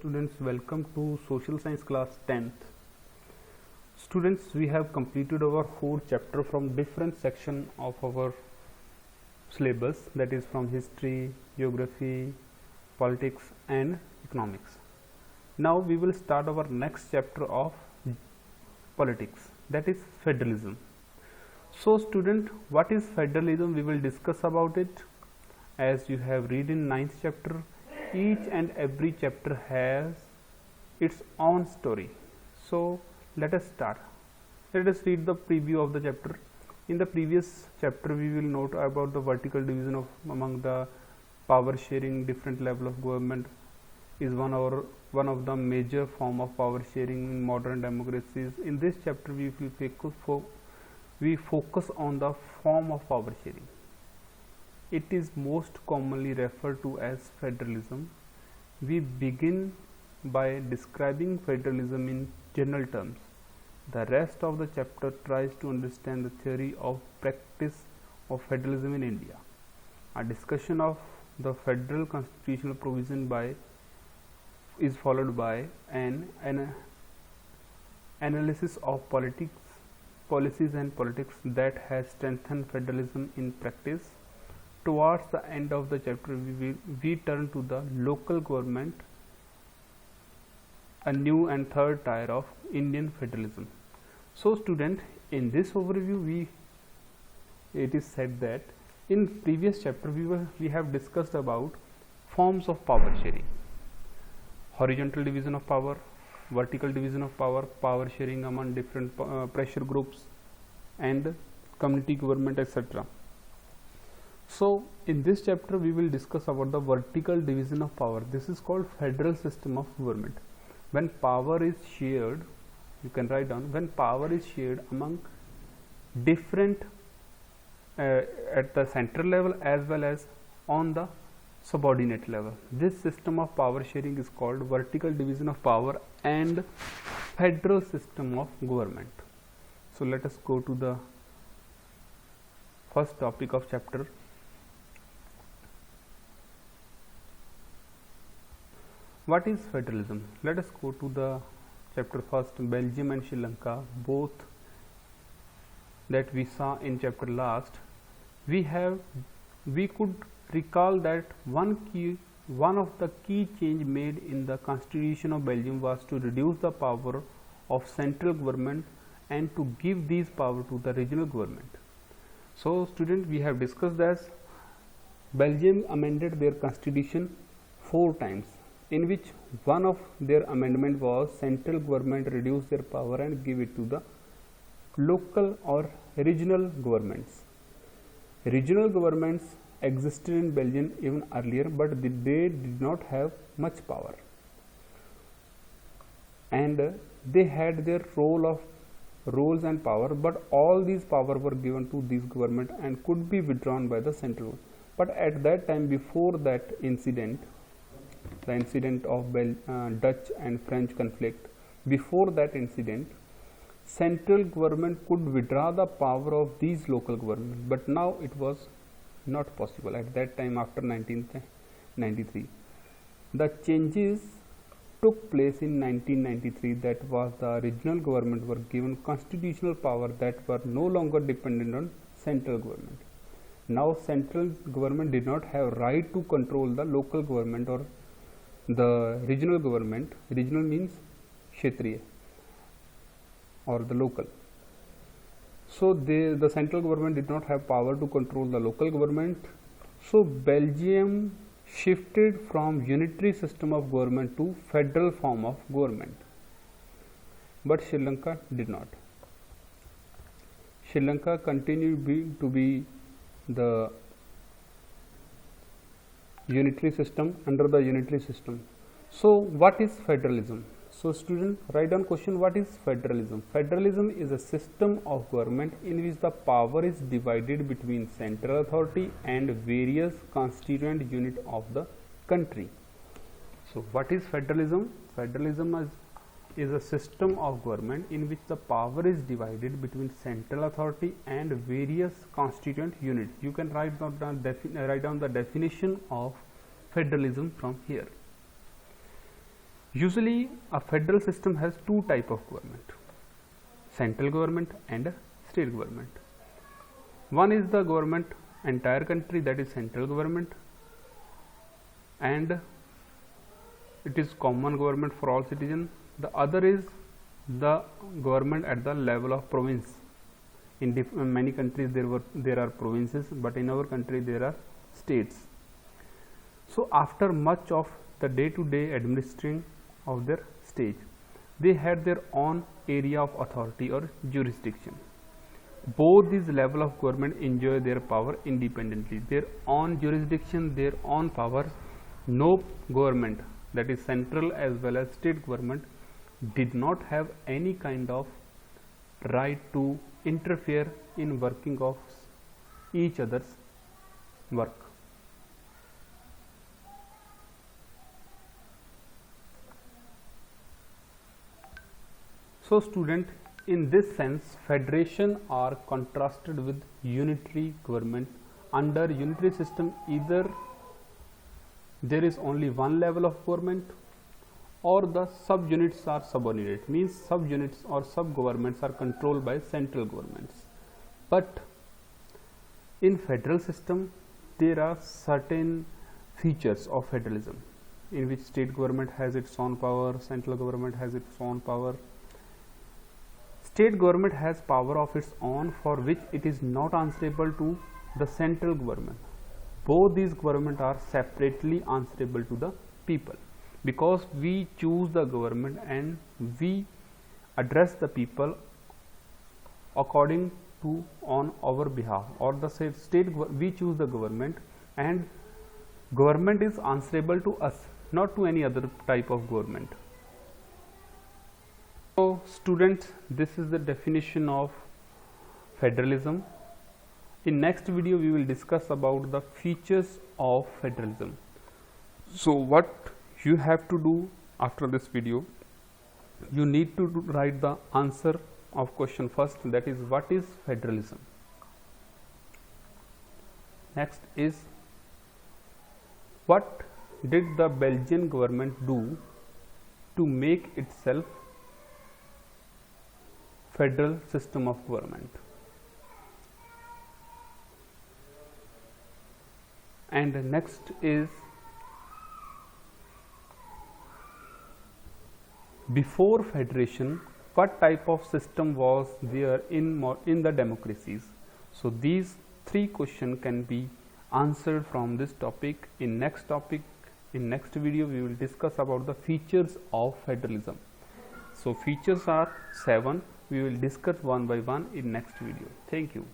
students, welcome to social science class 10th. Students, we have completed our 4 chapter from different section of our syllabus, that is from history, geography, politics and economics. Now we will start our next chapter of politics, that is federalism. So student, what is federalism? We will discuss about it. As you have read in 9th chapter, each and every chapter has its own story. So let us start. Let us read the preview of the chapter. In the previous chapter we will note about the vertical division of among the power sharing. Different level of government is one of the major form of power sharing in modern democracies. In this chapter we will focus on the form of power sharing. It is most commonly referred to as federalism. We begin by describing federalism in general terms. The rest of the chapter tries to understand the theory of practice of federalism in India. A discussion of the federal constitutional provision is followed by an analysis of policies and politics that has strengthened federalism in practice. Towards the end of the chapter, we turn to the local government, a new and third tier of Indian federalism. So student, in this overview it is said that in previous chapter we have discussed about forms of power sharing: horizontal division of power, vertical division of power, power sharing among different pressure groups and community government, etc. So in this chapter we will discuss about the vertical division of power. This is called federal system of government. When power is shared, you can write down, when power is shared among different at the central level as well as on the subordinate level. This system of power sharing is called vertical division of power and federal system of government. So let us go to the first topic of chapter. What is federalism? Let us go to the chapter first. Belgium and Sri Lanka, both that we saw in chapter last. We could recall that one of the key change made in the constitution of Belgium was to reduce the power of central government and to give these power to the regional government. So student, we have discussed that Belgium amended their constitution 4 times, in which one of their amendment was central government reduce their power and give it to the local or regional governments. Regional governments existed in Belgium even earlier, but they did not have much power, and they had their roles and power, but all these power were given to this government and could be withdrawn by the central. But at that time, before that incident, the incident of Dutch and French conflict, before that incident, central government could withdraw the power of these local government, but now it was not possible at that time after 1993. The changes took place in 1993, that was the regional government were given constitutional power that were no longer dependent on central government. Now central government did not have right to control the local government or the regional government. Regional means Kshetriya or the local. So the central government did not have power to control the local government. So Belgium shifted from unitary system of government to federal form of government, but Sri Lanka did not. Sri Lanka continued to be the unitary system, under the unitary system. So what is federalism? So student, write down question, what is federalism? Federalism is a system of government in which the power is divided between central authority and various constituent units of the country. So what is federalism? Federalism is a system of government in which the power is divided between central authority and various constituent units. You can write down the definition of federalism from here. Usually a federal system has two type of government, central government and state government. One is the government entire country, that is central government, and it is common government for all citizens. The other is the government at the level of province. In many countries there are provinces, but in our country there are states. So after much of the day-to-day administering of their state, they had their own area of authority or jurisdiction. Both these level of government enjoy their power independently, their own jurisdiction, their own power. No government, that is central as well as state government, did not have any kind of right to interfere in working of each other's work. So student, in this sense, federation are contrasted with unitary government. Under unitary system, either there is only one level of government or the subunits are subordinate, means subunits or sub-governments are controlled by central governments. But in federal system, there are certain features of federalism in which state government has its own power, central government has its own power. State government has power of its own for which it is not answerable to the central government. Both these government are separately answerable to the people, because we choose the government and we address the people according to on our behalf, or the state we choose the government and government is answerable to us, not to any other type of government. So students, this is the definition of federalism. In next video we will discuss about the features of federalism. So what you have to do after this video, you need to write the answer of question first, that is what is federalism. Next is what did the Belgian government do to make itself federal system of government. And next is before federation, what type of system was there in the democracies. So these three questions can be answered from this topic. In next video we will discuss about the features of federalism. So features are 7. We will discuss one by one in next video. Thank you.